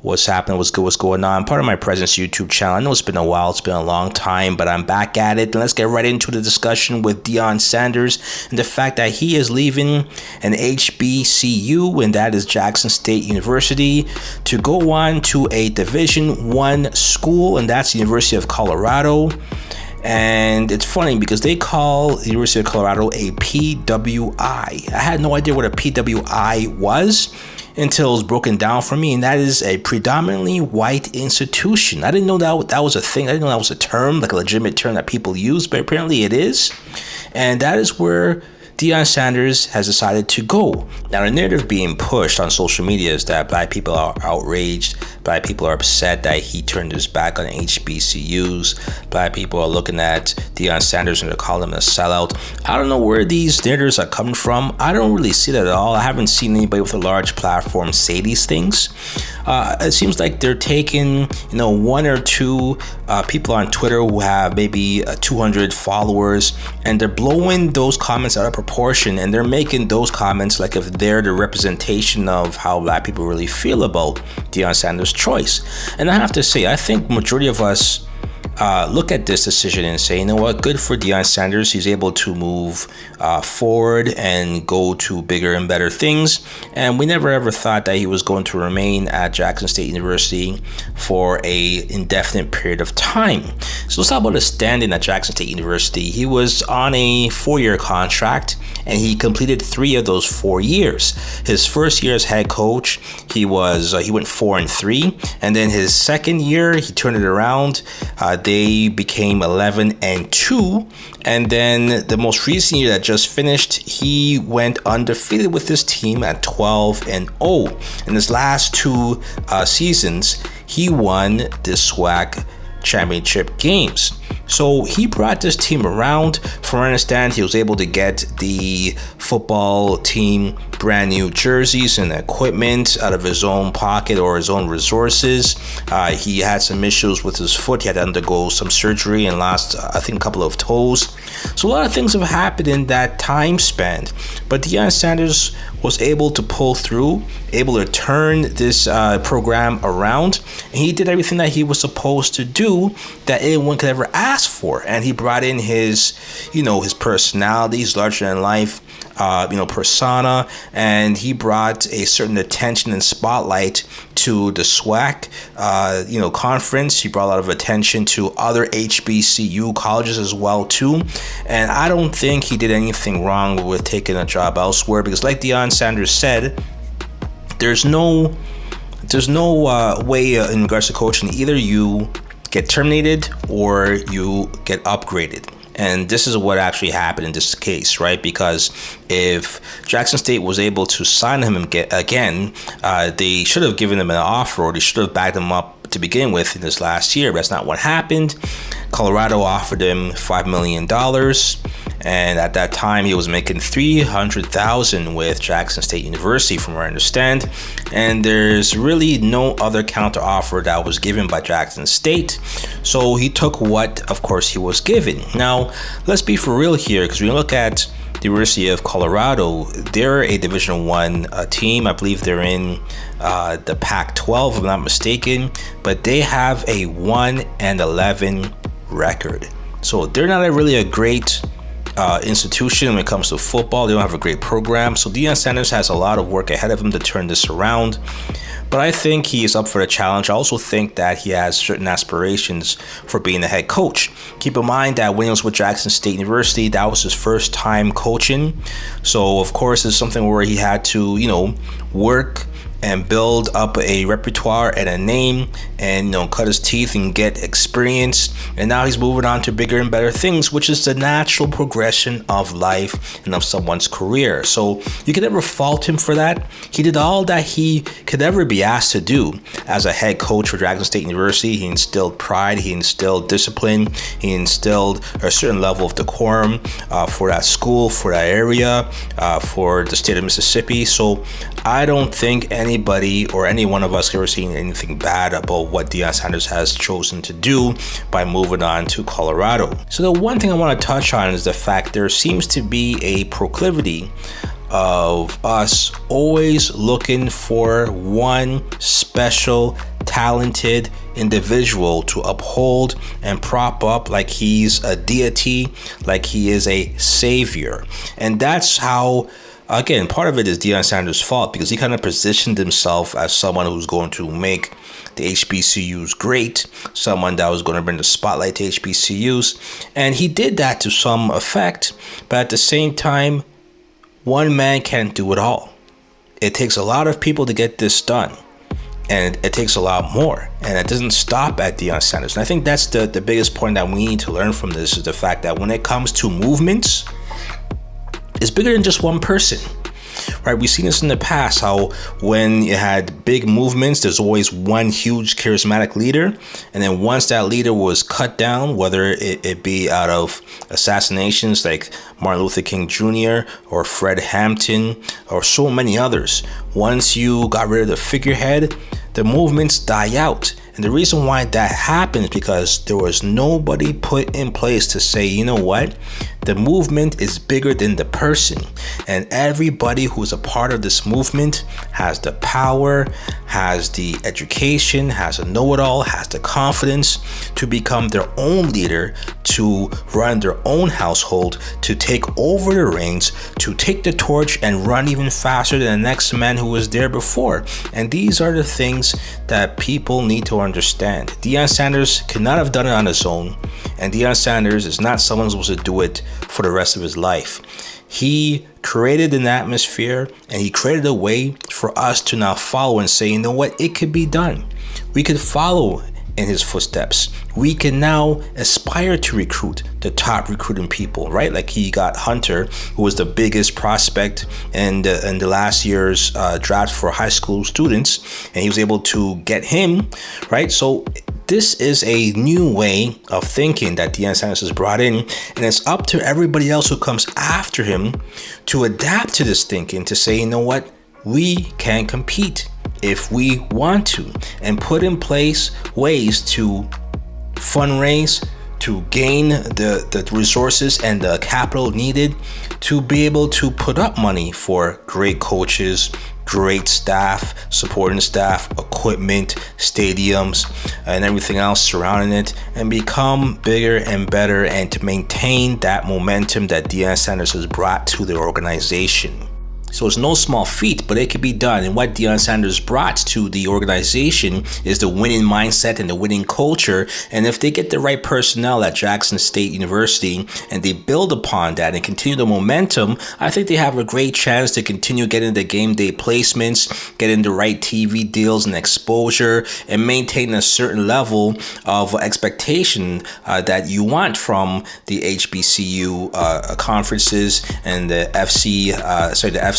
What's happening? What's good? What's going on? Part of my presence YouTube channel. I know it's been a while. It's been a long time, but I'm back at it. And let's get right into the discussion with Deion Sanders and the fact that he is leaving an HBCU, and that is Jackson State University, to go on to a Division I school, and that's the University of Colorado. And it's funny because they call the University of Colorado a PWI. I had no idea what a PWI was until it was broken down for me, and that is a predominantly white institution. I didn't know that was a thing. I didn't know that was a term, like a legitimate term that people use, but apparently it is. And that is where Deion Sanders has decided to go. Now, the narrative being pushed on social media is that black people are outraged, black people are upset that he turned his back on HBCUs, black people are looking at Deion Sanders and they're calling him a sellout. I don't know where these narratives are coming from. I don't really see that at all. I haven't seen anybody with a large platform say these things. It seems like they're taking, one or two people on Twitter who have maybe 200 followers, and they're blowing those comments out of proportion, and they're making those comments like if they're the representation of how black people really feel about Deion Sanders' choice. And I have to say, I think majority of us look at this decision and say, you know what, good for Deion Sanders. He's able to move forward and go to bigger and better things. And we never ever thought that he was going to remain at Jackson State University for a indefinite period of time. So let's talk about his standing at Jackson State University. He was on a 4-year contract, and he completed 3 of those 4 years. His first year as head coach, he went 4-3, and then his second year, he turned it around. They became 11-2, and then the most recent year that just finished, he went undefeated with his team at 12-0. In his last 2 seasons, he won the SWAC championship games. So he brought this team around. From what I understand, he was able to get the football team brand new jerseys and equipment out of his own pocket or his own resources. He had some issues with his foot. He had to undergo some surgery and lost, I think, a couple of toes. So a lot of things have happened in that time span. But Deion Sanders was able to pull through, able to turn this program around. And he did everything that he was supposed to do that anyone could ever ask for. And he brought in his personality, his larger than life persona, and he brought a certain attention and spotlight to the SWAC conference. He brought a lot of attention to other HBCU colleges as well too, and I don't think he did anything wrong with taking a job elsewhere, because like Deion Sanders said, there's no way in regards to coaching. Either you get terminated or you get upgraded. And this is what actually happened in this case, right? Because if Jackson State was able to sign him again, they should have given him an offer, or they should have backed him up to begin with in this last year. But that's not what happened. Colorado offered him $5 million. And at that time, he was making $300,000 with Jackson State University, from what I understand. And there's really no other counter offer that was given by Jackson State. So he took what, of course, he was given. Now, let's be for real here, because when you look at the University of Colorado, they're a Division I team. I believe they're in the Pac-12, if I'm not mistaken. But they have a 1-11 record. So they're not really a great institution when it comes to football. They don't have a great program. So Deion Sanders has a lot of work ahead of him to turn this around. But I think he is up for the challenge. I also think that he has certain aspirations for being a head coach. Keep in mind that when he was with Jackson State University, that was his first time coaching. So, of course, it's something where he had to, work and build up a repertoire and a name, and cut his teeth and get experience. And now he's moving on to bigger and better things, which is the natural progression of life and of someone's career. So you can never fault him for that. He did all that he could ever be asked to do as a head coach for Jackson State University. He instilled pride, he instilled discipline, he instilled a certain level of decorum for that school, for that area, for the state of Mississippi. So I don't think anybody or any one of us ever seen anything bad about what Deion Sanders has chosen to do by moving on to Colorado. So the one thing I want to touch on is the fact there seems to be a proclivity of us always looking for one special, talented individual to uphold and prop up like he's a deity, like he is a savior. And that's how, again, part of it is Deion Sanders' fault, because he kind of positioned himself as someone who's going to make the HBCUs great, someone that was going to bring the spotlight to HBCUs. And he did that to some effect, but at the same time, one man can't do it all. It takes a lot of people to get this done, and it takes a lot more, and it doesn't stop at Deion Sanders. And I think that's the biggest point that we need to learn from this, is the fact that when it comes to movements, it's bigger than just one person. Right, we've seen this in the past, how when you had big movements, there's always one huge charismatic leader, and then once that leader was cut down, whether it be out of assassinations like Martin Luther King Jr. or Fred Hampton or so many others, once you got rid of the figurehead, the movements die out. And the reason why that happened is because there was nobody put in place to say, you know what, the movement is bigger than the person. And everybody who's a part of this movement has the power, has the education, has a know-it-all, has the confidence to become their own leader, to run their own household, to take over the reins, to take the torch and run even faster than the next man who was there before. And these are the things that people need to understand. Deion Sanders could not have done it on his own, and Deion Sanders is not someone who's supposed to do it for the rest of his life. He created an atmosphere, and he created a way for us to now follow and say, you know what, it could be done. We could follow in his footsteps. We can now aspire to recruit the top recruiting people, right? Like he got Hunter, who was the biggest prospect in the last year's draft for high school students, and he was able to get him, right? So this is a new way of thinking that Deion Sanders has brought in, and it's up to everybody else who comes after him to adapt to this thinking, to say, you know what, we can compete if we want to, and put in place ways to fundraise, to gain the resources and the capital needed to be able to put up money for great coaches, great staff, supporting staff, equipment, stadiums, and everything else surrounding it, and become bigger and better, and to maintain that momentum that Deion Sanders has brought to the organization. So it's no small feat, but it can be done. And what Deion Sanders brought to the organization is the winning mindset and the winning culture. And if they get the right personnel at Jackson State University and they build upon that and continue the momentum, I think they have a great chance to continue getting the game day placements, getting the right TV deals and exposure, and maintain a certain level of expectation that you want from the HBCU conferences and the FCS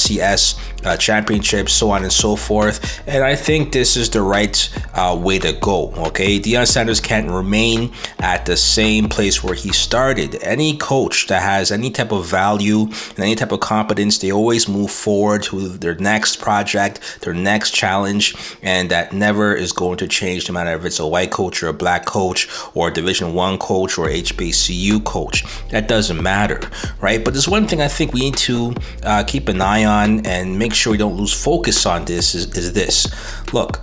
championships, so on and so forth. And I think this is the right way to go. Okay, Deion Sanders can't remain at the same place where he started. Any coach that has any type of value and any type of competence, they always move forward to their next project, their next challenge, and that never is going to change, no matter if it's a white coach or a black coach or a Division I coach or HBCU coach. That doesn't matter, right? But there's one thing I think we need to keep an eye on and make sure we don't lose focus on this is this. Look,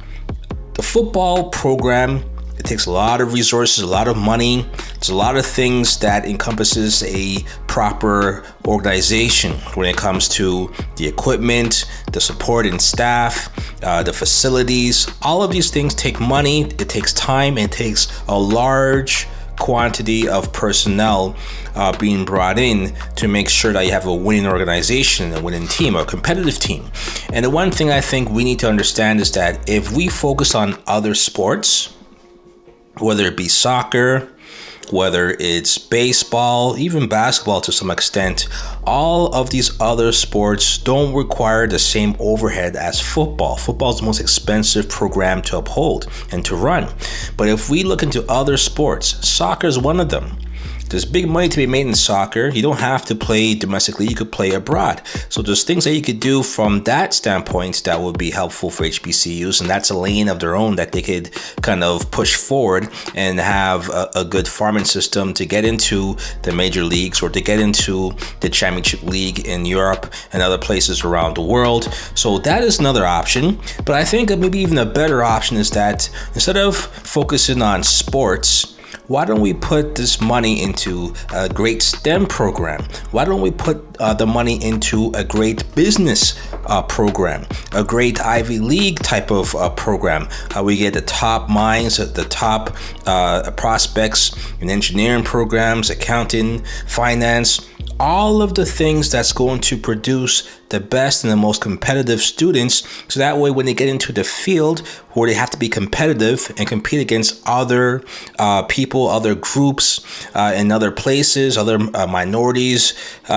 the football program, it takes a lot of resources, a lot of money. There's a lot of things that encompasses a proper organization when it comes to the equipment, the support and staff, the facilities. All of these things take money, it takes time, and it takes a large quantity of personnel being brought in to make sure that you have a winning organization, a winning team, or a competitive team. And the one thing I think we need to understand is that if we focus on other sports, whether it be soccer, whether it's baseball, even basketball to some extent, all of these other sports don't require the same overhead as football. Football is the most expensive program to uphold and to run. But if we look into other sports, soccer is one of them. there's big money to be made in soccer. You don't have to play domestically, you could play abroad. So there's things that you could do from that standpoint that would be helpful for HBCUs, and that's a lane of their own that they could kind of push forward and have a good farming system to get into the major leagues or to get into the championship league in Europe and other places around the world. So that is another option. But I think maybe even a better option is that instead of focusing on sports, why don't we put this money into a great STEM program? Why don't we put the money into a great business program, a great Ivy League type of program? We get the top minds, the top prospects in engineering programs, accounting, finance, all of the things that's going to produce the best and the most competitive students. So that way, when they get into the field where they have to be competitive and compete against other people, other groups in other places, other minorities,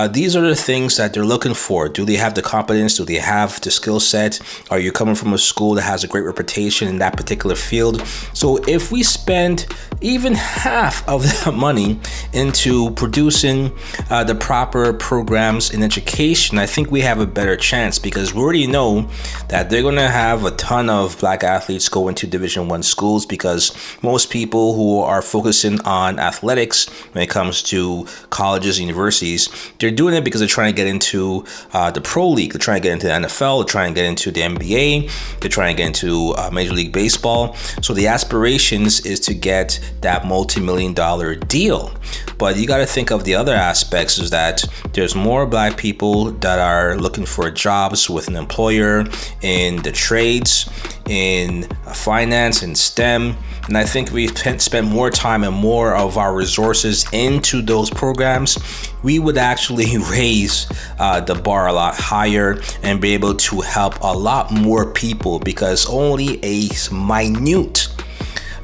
these are the things that they're looking for. Do they have the competence? Do they have the skill set? Are you coming from a school that has a great reputation in that particular field? So if we spend even half of that money into producing the proper programs in education, I think we have a better chance, because we already know that they're going to have a ton of black athletes go into Division I schools, because most people who are focusing on athletics when it comes to colleges and universities, they're doing it because they're trying to get into the pro league, they're trying to get into the N.F.L, they're trying to get into the NBA, they're trying to get into Major League Baseball. So the aspirations is to get that multi-million-dollar deal. But you got to think of the other aspects, is that there's more black people that are looking for jobs with an employer in the trades, in finance, in STEM. And I think we spend more time and more of our resources into those programs, we would actually raise the bar a lot higher and be able to help a lot more people, because only a minute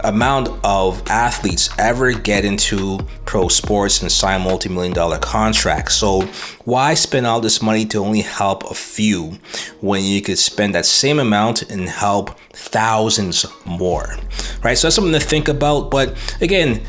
amount of athletes ever get into pro sports and sign multi-million-dollar contracts. So why spend all this money to only help a few when you could spend that same amount and help thousands more, right? So that's something to think about. But again,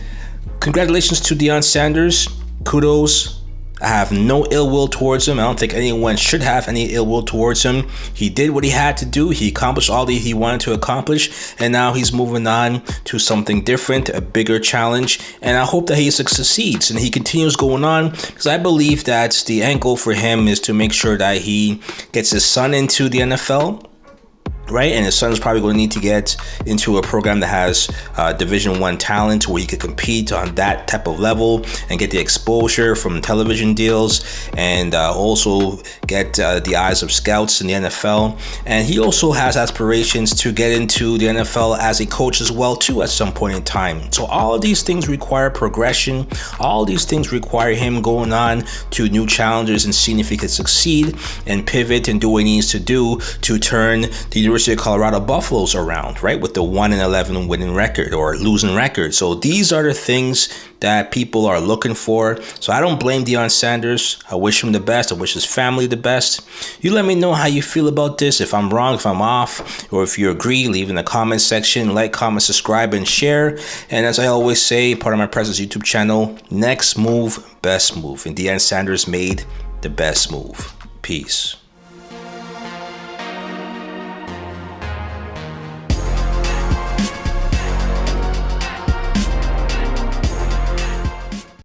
congratulations to Deion Sanders. Kudos. I have no ill will towards him. I don't think anyone should have any ill will towards him. He did what he had to do. He accomplished all that he wanted to accomplish, and now he's moving on to something different, a bigger challenge. And I hope that he succeeds and he continues going on, because I believe that the end goal for him is to make sure that he gets his son into the N.F.L, right? And his son's probably going to need to get into a program that has Division I talent, where he could compete on that type of level and get the exposure from television deals, and also get the eyes of scouts in the NFL. And he also has aspirations to get into the NFL as a coach as well too at some point in time. So all of these things require progression. All these things require him going on to new challenges and seeing if he could succeed and pivot and do what he needs to do to turn the University of Colorado Buffaloes around, right, with the 1-11 winning record or losing record. So these are the things that people are looking for. So I don't blame Deion Sanders. I wish him the best. I wish his family the best. You let me know how you feel about this. If I'm wrong, if I'm off, or if you agree, leave in the comment section. Like, comment, subscribe, and share. And as I always say, part of my Presence YouTube channel, next move, best move. And Deion Sanders made the best move. Peace.